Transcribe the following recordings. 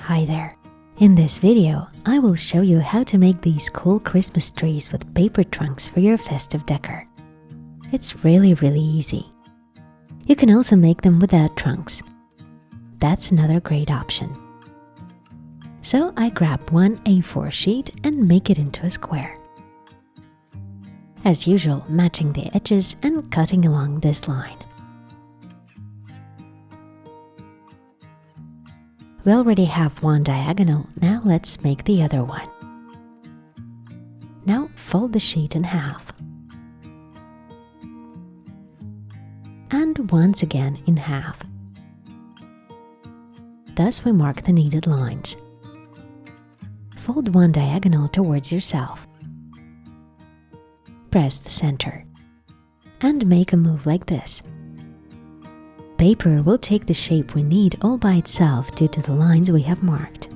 Hi there! In this video, I will show you how to make these cool Christmas trees with paper trunks for your festive decor. It's really easy. You can also make them without trunks. That's another great option. So I grab one A4 sheet and make it into a square. As usual, matching the edges and cutting along this line. We already have one diagonal, now let's make the other one. Now fold the sheet in half. And once again in half. Thus we mark the needed lines. Fold one diagonal towards yourself. Press the center. And make a move like this. Paper will take the shape we need all by itself due to the lines we have marked.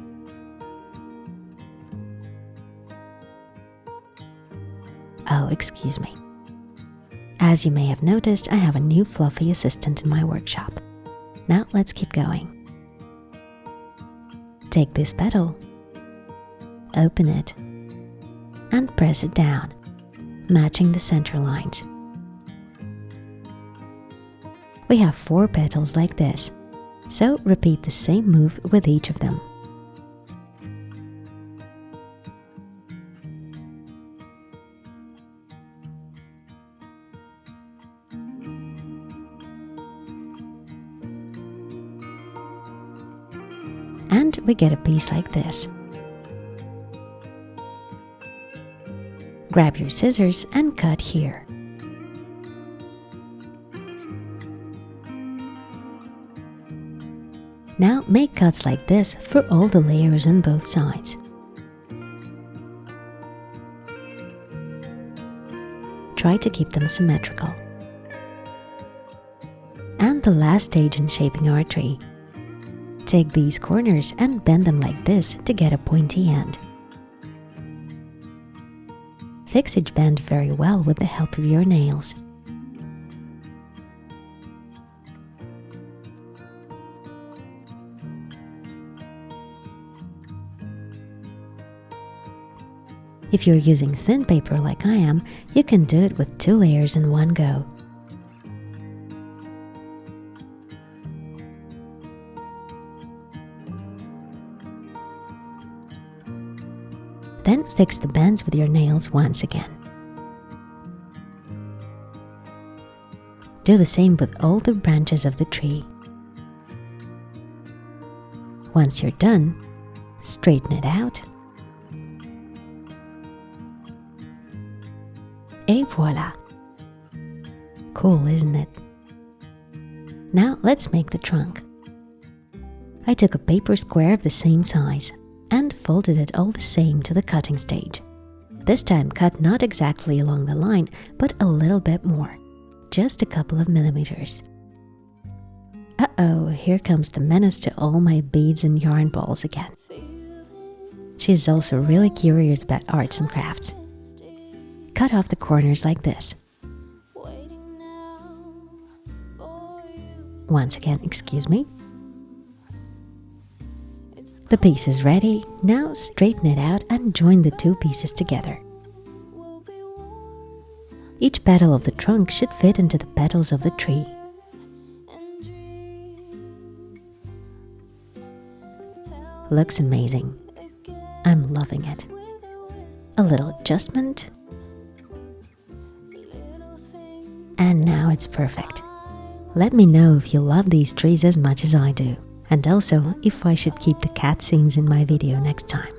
Oh, excuse me. As you may have noticed, I have a new fluffy assistant in my workshop. Now let's keep going. Take this petal, open it, and press it down, matching the center lines. We have 4 petals like this, so repeat the same move with each of them. And we get a piece like this. Grab your scissors and cut here. Now make cuts like this through all the layers on both sides. Try to keep them symmetrical. And the last stage in shaping our tree. Take these corners and bend them like this to get a pointy end. Fix each bend very well with the help of your nails. If you're using thin paper like I am, you can do it with 2 layers in one go. Then fix the bends with your nails once again. Do the same with all the branches of the tree. Once you're done, straighten it out. Et voila! Cool, isn't it? Now let's make the trunk. I took a paper square of the same size and folded it all the same to the cutting stage. This time cut not exactly along the line, but a little bit more, just a couple of millimeters. Uh-oh, here comes the menace to all my beads and yarn balls again. She's also really curious about arts and crafts. Cut off the corners like this. Once again, excuse me. The piece is ready. Now straighten it out and join the 2 pieces together. Each petal of the trunk should fit into the petals of the tree. Looks amazing. I'm loving it. A little adjustment. And now it's perfect. Let me know if you love these trees as much as I do, and also if I should keep the cat scenes in my video next time.